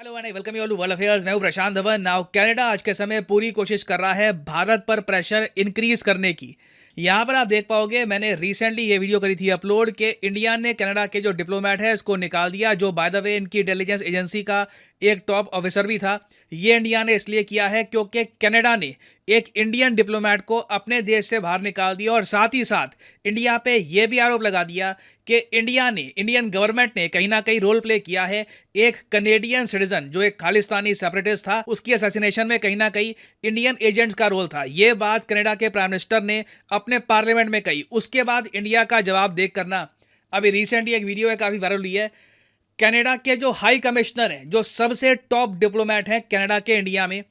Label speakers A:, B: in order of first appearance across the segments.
A: Hello and welcome you all to world affairs. मैं हूं प्रशांत Dhawan. Now Canada आज के समय पूरी कोशिश कर रहा है भारत पर प्रेशर इंक्रीज करने की। यहाँ पर आप देख पाओगे मैंने रिसेंटली ये वीडियो करी थी अपलोड कि इंडिया ने कनाडा के जो डिप्लोमेट है इसको निकाल दिया, जो बाय द वे इनकी इंटेलिजेंस एजेंसी का एक टॉप ऑफिसर भी था। ये इंडिया ने इसलिए किया है क्योंकि कनाडा ने एक इंडियन डिप्लोमेट को अपने देश से बाहर निकाल दिया और साथ ही साथ इंडिया पे ये भी आरोप लगा दिया कि इंडियन गवर्नमेंट ने कहीं ना कहीं रोल प्ले किया है एक कनेडियन सिटीजन जो एक खालिस्तानी सेपरेटिस्ट था, उसकी असैसिनेशन में कहीं ना कहीं इंडियन एजेंट्स का रोल था। ये बात कनाडा के प्राइम मिनिस्टर ने अपने पार्लियामेंट में कही। उसके बाद इंडिया का जवाब देख करना, अभी रिसेंटली एक वीडियो है काफी वायरल हुई है। कनाडा के जो हाई कमिश्नर हैं, जो सबसे टॉप डिप्लोमेट हैं कनाडा के इंडिया में,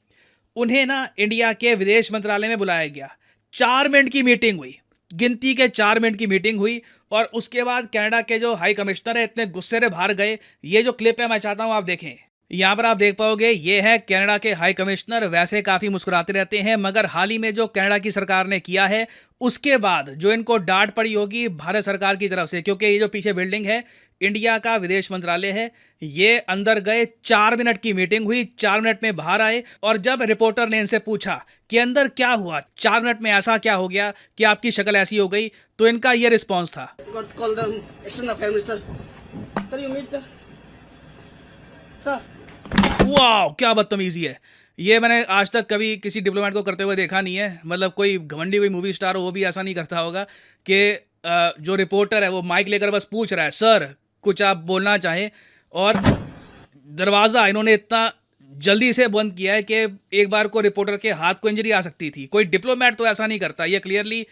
A: उन्हें ना इंडिया के विदेश मंत्रालय में बुलाया गया। 4 मिनट की मीटिंग हुई, गिनती के 4 मिनट की मीटिंग हुई और उसके बाद कनाडा के जो हाई कमिश्नर है इतने गुस्से से बाहर गए। ये जो क्लिप है मैं चाहता हूं आप देखें। यहाँ पर आप देख पाओगे ये है कनाडा के हाई कमिश्नर। वैसे काफ़ी मुस्कुराते रहते हैं, मगर हाल ही में जो कनाडा की सरकार ने किया है उसके बाद जो इनको डांट पड़ी होगी भारत सरकार की तरफ से, क्योंकि ये जो पीछे बिल्डिंग है इंडिया का विदेश मंत्रालय है, ये अंदर गए, 4 मिनट की मीटिंग हुई, 4 मिनट में बाहर आए और जब रिपोर्टर ने इनसे पूछा कि अंदर क्या हुआ, 4 मिनट में ऐसा क्या हो गया कि आपकी शक्ल ऐसी हो गई, तो इनका ये रिस्पॉन्स था। वाह क्या बदतमीजी है। ये मैंने आज तक कभी किसी डिप्लोमेट को करते हुए देखा नहीं है। मतलब कोई घमंडी कोई मूवी स्टार हो वो भी ऐसा नहीं करता होगा कि जो रिपोर्टर है वो माइक लेकर बस पूछ रहा है सर कुछ आप बोलना चाहें, और दरवाज़ा इन्होंने इतना जल्दी से बंद किया है कि एक बार को रिपोर्टर के हाथ को इंजरी आ सकती थी। कोई डिप्लोमेट तो ऐसा नहीं करता। ये क्लियरली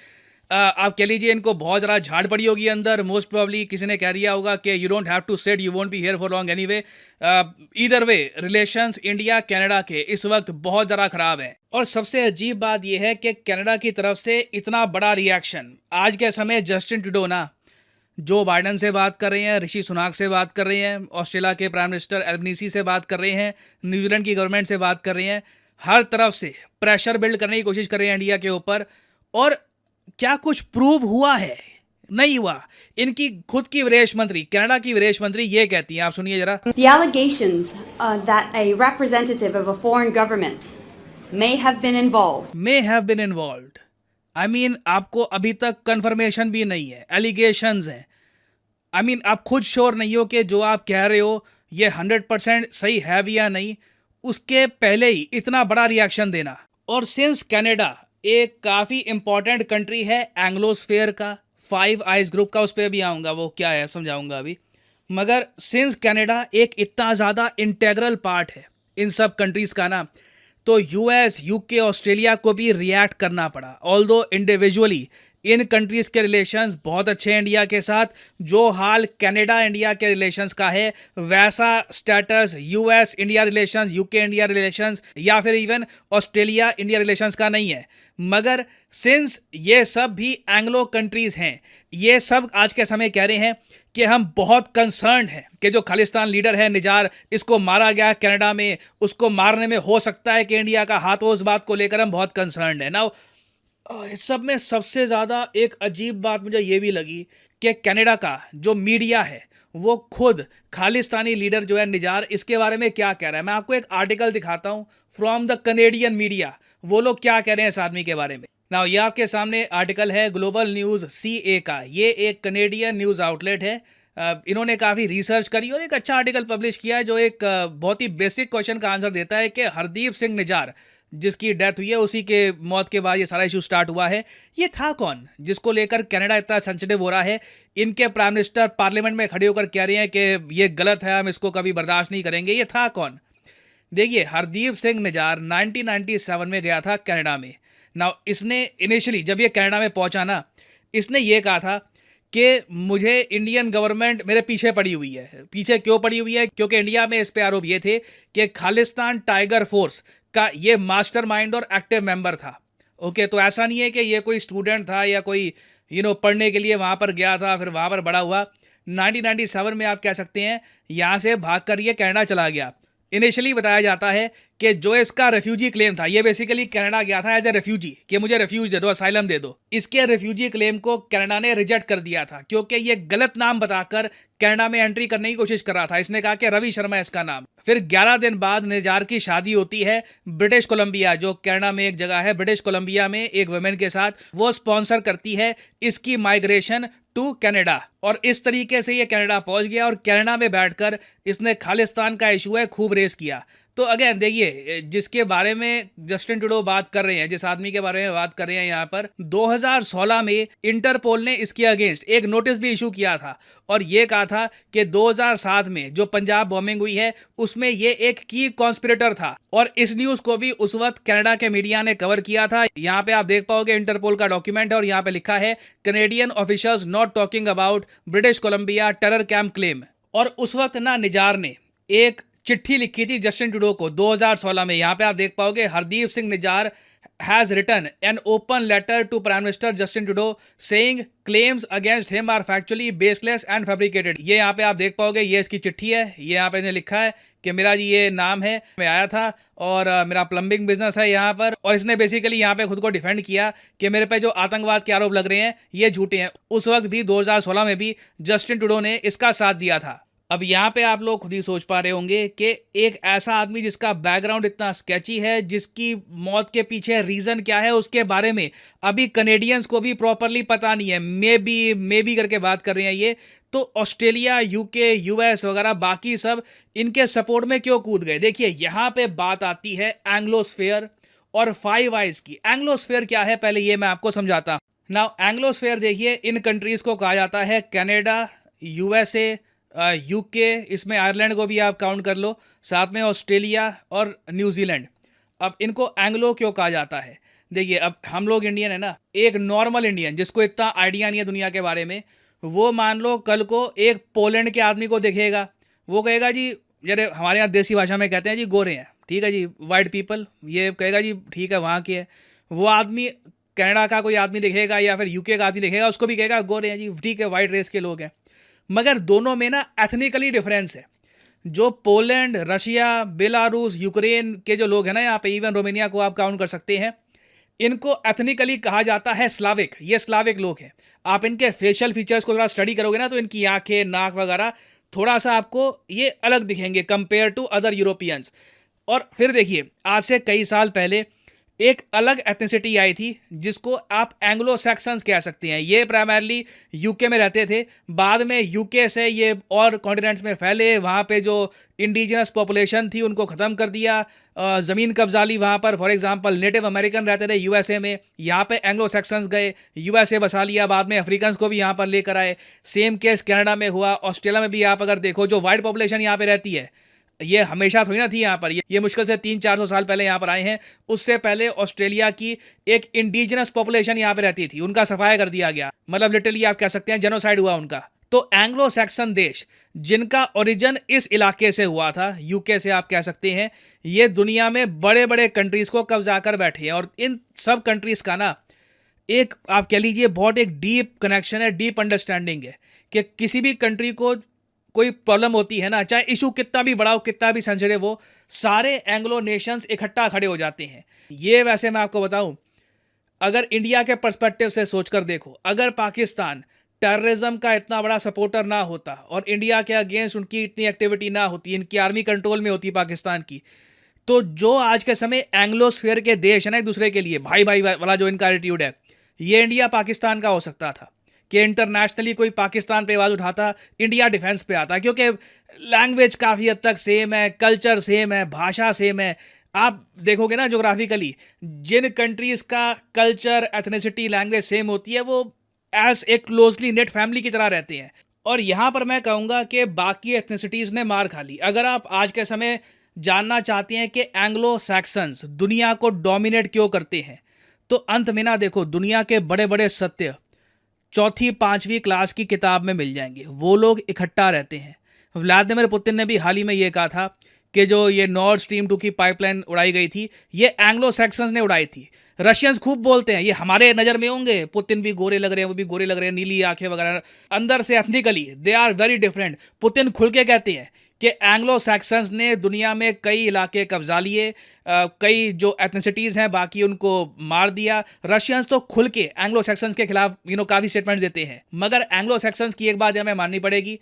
A: आप कह लीजिए इनको बहुत ज़्यादा झाड़ पड़ी होगी अंदर। मोस्ट प्रॉब्ली किसी ने कह दिया होगा कि you don't have to set, you won't be here for long anyway. Either way relations India Canada के इस वक्त बहुत ज़्यादा ख़राब हैं। और सबसे अजीब बात यह है कि कनाडा की तरफ से इतना बड़ा रिएक्शन आज के समय जस्टिन ट्रूडो ना जो बाइडन से बात कर रहे हैं, ऋषि सुनाक से बात कर रहे हैं, ऑस्ट्रेलिया के प्राइम मिनिस्टर एल्बनीसी से बात कर रहे हैं, न्यूजीलैंड की गवर्नमेंट से बात कर रहे हैं, हर तरफ से प्रेशर बिल्ड करने की कोशिश कर रहे हैं इंडिया के ऊपर। और क्या कुछ प्रूव हुआ है? नहीं हुआ। इनकी खुद की विदेश मंत्री, कनाडा की विदेश मंत्री ये कहती हैं, आप सुनिए जरा।
B: The allegations that a representative of a foreign government may have been
A: involved. I mean, आपको अभी तक कंफर्मेशन भी नहीं है, एलिगेशंस हैं। I mean, आप खुद श्योर नहीं हो कि जो आप कह रहे हो ये 100% सही है भी या नहीं, उसके पहले ही इतना बड़ा रिएक्शन देना। और सिंस कनाडा एक काफ़ी इंपॉर्टेंट कंट्री है एंग्लोस्फेयर का, 5 आइज ग्रुप का, उस पर भी आऊँगा, वो क्या है समझाऊंगा अभी। मगर सिंस कनाडा एक इतना ज़्यादा इंटेग्रल पार्ट है इन सब कंट्रीज़ का ना, तो यूएस, यूके, ऑस्ट्रेलिया को भी रिएक्ट करना पड़ा। ऑल्दो इंडिविजुअली इन कंट्रीज़ के रिलेशंस बहुत अच्छे हैं इंडिया के साथ। जो हाल कनाडा इंडिया के रिलेशंस का है वैसा status US India relations, UK India relations या फिर इवन ऑस्ट्रेलिया इंडिया रिलेशंस का नहीं है। मगर सिंस ये सब भी एंग्लो कंट्रीज़ हैं, ये सब आज के समय कह रहे हैं कि हम बहुत कंसर्न्ड हैं कि जो खालिस्तान लीडर है निजार, इसको मारा गया कनाडा में, उसको मारने में हो सकता है कि इंडिया का हाथ हो। उस बात को लेकर हम बहुत कंसर्न्ड हैं। नाउ इस सब में सबसे ज़्यादा एक अजीब बात मुझे ये भी लगी कि कनाडा का जो मीडिया है वो खुद खालिस्तानी लीडर जो है निजार, इसके बारे में क्या कह रहा है। मैं आपको एक आर्टिकल दिखाता हूँ फ्रॉम द कनेडियन मीडिया, वो लोग क्या कह रहे हैं इस आदमी के बारे में। ना ये आपके सामने आर्टिकल है ग्लोबल न्यूज़ CA का। ये एक कनेडियन न्यूज़ आउटलेट है। इन्होंने काफ़ी रिसर्च करी और एक अच्छा आर्टिकल पब्लिश किया है जो एक बहुत ही बेसिक क्वेश्चन का आंसर देता है कि हरदीप सिंह निजार जिसकी डेथ हुई है, उसी के मौत के बाद ये सारा इशू स्टार्ट हुआ है। ये था कौन जिसको लेकर कनाडा इतना सेंसिटिव हो रहा है? इनके प्राइम मिनिस्टर पार्लियामेंट में खड़े होकर कह रहे हैं कि ये गलत है, हम इसको कभी बर्दाश्त नहीं करेंगे। ये था कौन? देखिए, हरदीप सिंह निजार 1997 में गया था कनाडा में। ना इसने इनिशियली जब ये कनाडा में पहुंचा ना, इसने ये कहा था कि मुझे इंडियन गवर्नमेंट मेरे पीछे पड़ी हुई है। पीछे क्यों पड़ी हुई है? क्योंकि इंडिया में इस पे आरोप ये थे कि खालिस्तान टाइगर फोर्स का ये मास्टरमाइंड और एक्टिव मेंबर था। ओके, तो ऐसा नहीं है कि ये कोई स्टूडेंट था या कोई पढ़ने के लिए वहाँ पर गया था फिर वहाँ पर बड़ा हुआ। 1997 में आप कह सकते हैं यहाँ से भाग कर ये कनाडा चला गया। इनिशियली बताया जाता है कि जो इसका रेफ्यूजी क्लेम था, ये बेसिकली कनाडा गया था एज ए रेफ्यूजी कि मुझे रेफ्यूज दे दो, असाइलम दे दो। इसके रेफ्यूजी क्लेम को कनाडा ने रिजेक्ट कर दिया था क्योंकि ये गलत नाम बताकर कनाडा में एंट्री करने की कोशिश कर रहा था। इसने कहा कि रवि शर्मा इसका नाम। फिर 11 दिन बाद निजार की शादी होती है ब्रिटिश कोलंबिया, जो कनाडा में एक जगह है, ब्रिटिश कोलंबिया में एक वुमेन के साथ। वो स्पॉन्सर करती है इसकी माइग्रेशन टू कनाडा, और इस तरीके से ये कनाडा पहुंच गया और कनाडा में बैठकर इसने खालिस्तान का इशू है खूब रेस किया। तो अगेन देखिए, जिसके बारे में जस्टिन ट्रूडो बात कर रहे हैं, जिस आदमी के बारे में बात कर रहे हैं यहाँ पर, 2016 में इंटरपोल ने इसके अगेंस्ट एक नोटिस भी इशू किया था और ये कहा था कि 2007 में जो पंजाब बॉम्बिंग हुई है उसमें ये एक की कॉन्स्पिरेटर था। और इस न्यूज को भी उस वक्त कनाडा के मीडिया ने कवर किया था। यहाँ पे आप देख पाओगे इंटरपोल का डॉक्यूमेंट है और यहाँ पे लिखा है Canadian officials not talking about British Columbia terror camp claim. और उस वक्त ना निजार ने एक चिट्ठी लिखी थी जस्टिन ट्रूडो को 2016 में। यहाँ पे आप देख पाओगे Hardeep Singh Nizar has written an open letter to Prime Minister Justin Trudeau saying claims against him are factually baseless and fabricated। ये यहाँ पे आप देख पाओगे, ये इसकी चिट्ठी है। ये यहाँ पे इन्हें लिखा है कि मेरा जी ये नाम है, मैं आया था और मेरा प्लम्बिंग बिजनेस है यहाँ पर, और इसने बेसिकली यहाँ पे खुद को डिफेंड किया कि मेरे पे जो आतंकवाद के आरोप लग रहे हैं ये झूठे हैं। उस वक्त भी 2016 में भी जस्टिन ट्रूडो ने इसका साथ दिया था। अब यहाँ पे आप लोग खुद ही सोच पा रहे होंगे कि एक ऐसा आदमी जिसका बैकग्राउंड इतना स्केची है, जिसकी मौत के पीछे रीजन क्या है उसके बारे में अभी कनेडियंस को भी प्रॉपरली पता नहीं है। मे बी करके बात कर रहे हैं ये, तो ऑस्ट्रेलिया, यूके, यूएस वगैरह बाकी सब इनके सपोर्ट में क्यों कूद गए। देखिए यहाँ पे बात आती है एंग्लोस्फेयर और फाइव आइज की। एंग्लोस्फेयर क्या है पहले ये मैं आपको समझाता हूँ। नाउ एंग्लोस्फेयर देखिए, इन कंट्रीज को कहा जाता है कनाडा, यूएसए, यूके, इसमें आयरलैंड को भी आप काउंट कर लो, साथ में ऑस्ट्रेलिया और न्यूजीलैंड। अब इनको एंग्लो क्यों कहा जाता है? देखिए अब हम लोग इंडियन है ना, एक नॉर्मल इंडियन जिसको इतना आइडिया नहीं है दुनिया के बारे में, वो मान लो कल को एक पोलैंड के आदमी को देखेगा, वो कहेगा जी, जैसे हमारे यहाँ देसी भाषा में कहते हैं जी गोरे हैं, ठीक है जी, वाइट पीपल, ये कहेगा जी ठीक है वहाँ के है। वो आदमी कनाडा का कोई आदमी देखेगा या फिर यूके का आदमी देखेगा, उसको भी कहेगा गोरे हैं जी, ठीक है वाइट रेस के लोग हैं। मगर दोनों में ना एथनिकली डिफरेंस है। जो पोलैंड, रशिया, बेलारूस, यूक्रेन के जो लोग हैं ना यहाँ पे, इवन रोमेनिया को आप काउंट कर सकते हैं, इनको एथनिकली कहा जाता है स्लाविक। ये स्लाविक लोग हैं। आप इनके फेशियल फीचर्स को थोड़ा स्टडी करोगे ना तो इनकी आंखें, नाक वगैरह थोड़ा सा आपको ये अलग दिखेंगे कंपेयर टू अदर यूरोपियंस। और फिर देखिए आज से कई साल पहले एक अलग एथनिसिटी आई थी जिसको आप एंग्लो सैक्सन्स कह सकते हैं। ये प्राइमरली यूके में रहते थे, बाद में यूके से ये और कॉन्टिनेंट्स में फैले, वहाँ पे जो इंडिजिनस पॉपुलेशन थी उनको ख़त्म कर दिया, ज़मीन कब्जा ली वहाँ पर। फॉर एग्जांपल नेटिव अमेरिकन रहते थे यूएसए में, यहाँ पे एंग्लो सैक्सन्स गए, यूएसए बसा लिया, बाद में अफ्रीकन्स को भी यहाँ पर लेकर आए। सेम केस कनाडा में हुआ, ऑस्ट्रेलिया में भी आप अगर देखो जो वाइट पॉपुलेशन यहाँ पे रहती है, ये हमेशा थोड़ी ना थी यहाँ पर, ये मुश्किल से 300-400 साल पहले यहाँ पर आए हैं। उससे पहले ऑस्ट्रेलिया की एक इंडिजिनस पॉपुलेशन यहाँ पे रहती थी, उनका सफाया कर दिया गया, मतलब लिटरली आप कह सकते हैं जेनोसाइड हुआ उनका। तो एंग्लो सैक्सन देश जिनका ओरिजिन इस इलाके से हुआ था, यूके से आप कह सकते हैं, ये दुनिया में बड़े बड़े कंट्रीज को कब्जा कर बैठे हैं। और इन सब कंट्रीज का ना एक आप कह लीजिए बहुत एक डीप कनेक्शन है, डीप अंडरस्टैंडिंग है कि किसी भी कंट्री को कोई प्रॉब्लम होती है ना, चाहे इशू कितना भी बड़ा हो, कितना भी सेंसिटिव हो, सारे एंग्लो नेशंस इकट्ठा खड़े हो जाते हैं। ये वैसे मैं आपको बताऊं, अगर इंडिया के पर्सपेक्टिव से सोचकर देखो, अगर पाकिस्तान टेररिज्म का इतना बड़ा सपोर्टर ना होता और इंडिया के अगेंस्ट उनकी इतनी एक्टिविटी ना होती, इनकी आर्मी कंट्रोल में होती पाकिस्तान की, तो जो आज के समय एंग्लोस्फीयर के देश है ना एक दूसरे के लिए भाई भाई वाला जो इनका एटीट्यूड है, ये इंडिया पाकिस्तान का हो सकता था कि इंटरनेशनली कोई पाकिस्तान पे आवाज़ उठाता, इंडिया डिफेंस पे आता, क्योंकि लैंग्वेज काफ़ी हद तक सेम है, कल्चर सेम है, भाषा सेम है। आप देखोगे ना जोग्राफिकली जिन कंट्रीज़ का कल्चर, एथनिसिटी, लैंग्वेज सेम होती है, वो एज एक क्लोजली नेट फैमिली की तरह रहते हैं। और यहाँ पर मैं कहूँगा कि बाकी एथनिसिटीज़ ने मार खा ली। अगर आप आज के समय जानना चाहते हैं कि एंग्लो सैक्सन्स दुनिया को डोमिनेट क्यों करते हैं, तो अंत में ना देखो, दुनिया के बड़े बड़े सत्य 4th-5वीं क्लास की किताब में मिल जाएंगे। वो लोग इकट्ठा रहते हैं। व्लादिमीर पुतिन ने भी हाल ही में ये कहा था कि जो ये नॉर्थ स्ट्रीम 2 की पाइपलाइन उड़ाई गई थी, ये एंग्लो सैक्सन्स ने उड़ाई थी। रशियंस खूब बोलते हैं ये हमारे नज़र में होंगे, पुतिन भी गोरे लग रहे हैं, वो भी गोरे लग रहे हैं, नीली आंखें वगैरह, अंदर से ethnically they are very different. Putin खुल के कहते हैं कि एंग्लो सैक्सन्स ने दुनिया में कई इलाके कब्जा लिए, कई जो एथनिसिटीज़ हैं बाकी उनको मार दिया। रशियंस तो खुल के एंग्लो सैक्सन्स के खिलाफ काफ़ी स्टेटमेंट्स देते हैं। मगर एंग्लो सैक्सन्स की एक बात हमें माननी पड़ेगी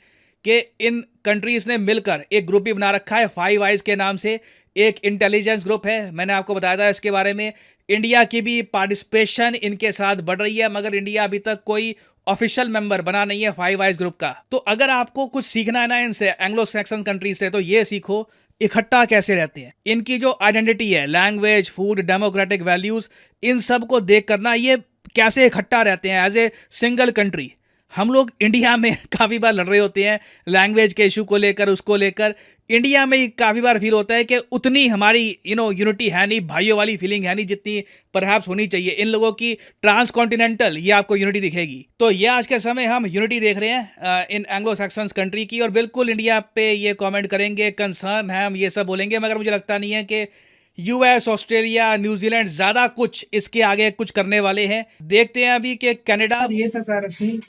A: कि इन कंट्रीज ने मिलकर एक ग्रुप भी बना रखा है फाइव आइज के नाम से, एक इंटेलिजेंस ग्रुप है। मैंने आपको बताया था इसके बारे में। इंडिया की भी पार्टिसिपेशन इनके साथ बढ़ रही है, मगर इंडिया अभी तक कोई ऑफिशियल मेंबर बना नहीं है फाइव आइज ग्रुप का। तो अगर आपको कुछ सीखना है ना इनसे, एंग्लो सैक्सन कंट्रीज से, तो ये सीखो इकट्ठा कैसे रहते हैं। इनकी जो आइडेंटिटी है, लैंग्वेज, फूड, डेमोक्रेटिक वैल्यूज, इन सब को देख करना ये कैसे इकट्ठा रहते हैं एज ए सिंगल कंट्री। हम लोग इंडिया में काफ़ी बार लड़ रहे होते हैं लैंग्वेज के इशू को लेकर, उसको लेकर। इंडिया में ही काफ़ी बार फील होता है कि उतनी हमारी यूनिटी है नहीं, भाइयों वाली फीलिंग है नहीं जितनी परहैप्स होनी चाहिए। इन लोगों की ट्रांसकॉन्टिनेंटल ये आपको यूनिटी दिखेगी। तो ये आज के समय हम यूनिटी देख रहे हैं इन एंग्लो सैक्सन्स कंट्री की, और बिल्कुल इंडिया पे ये कमेंट करेंगे, कंसर्न है, हम ये सब बोलेंगे, मगर मुझे लगता नहीं है कि यूएस, ऑस्ट्रेलिया, न्यूजीलैंड ज़्यादा कुछ इसके आगे कुछ करने वाले हैं। देखते हैं अभी कि कनाडा।
C: ये था सारा सीन।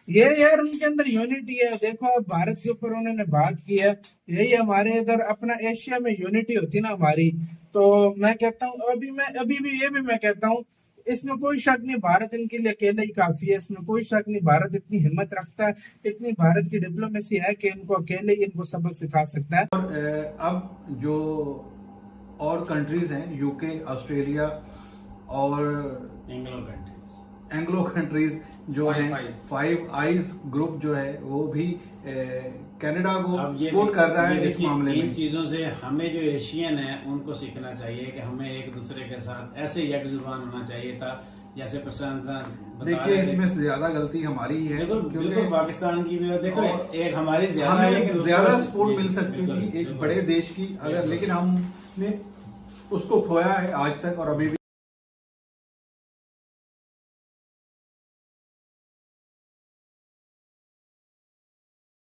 C: ये यार उनके अंदर यूनिटी है। देखो अब भारत के ऊपर उन्होंने बात की है, यही हमारे इधर अपना एशिया में यूनिटी होती ना हमारी, तो मैं कहता हूँ अभी भी ये भी मैं कहता हूँ, इसमें कोई शक नहीं, भारत इनके लिए अकेले ही काफी है। इसमें कोई शक नहीं, भारत इतनी हिम्मत रखता है, इतनी भारत की डिप्लोमेसी है कि इनको अकेले ही इनको सबक सिखा सकता है।
D: और अब जो और कंट्रीज हैं, यूके, ऑस्ट्रेलिया और एंग्लो कंट्रीज जो हैं, फाइव आइज ग्रुप जो है वो भी कनाडा को सपोर्ट कर रहा है इस मामले में।
E: इन चीजों से हमें जो एशियन है उनको सीखना चाहिए कि हमें एक दूसरे के साथ ऐसे यकजुबान होना चाहिए था, जैसे प्रशांत।
D: देखिए इसमें ज्यादा गलती हमारी ही है,
E: क्योंकि पाकिस्तान की भी देखो एक हमारी
D: ज्यादा सपोर्ट मिल सकती थी एक बड़े देश की, अगर, लेकिन हमने उसको खोया है आज तक और अभी भी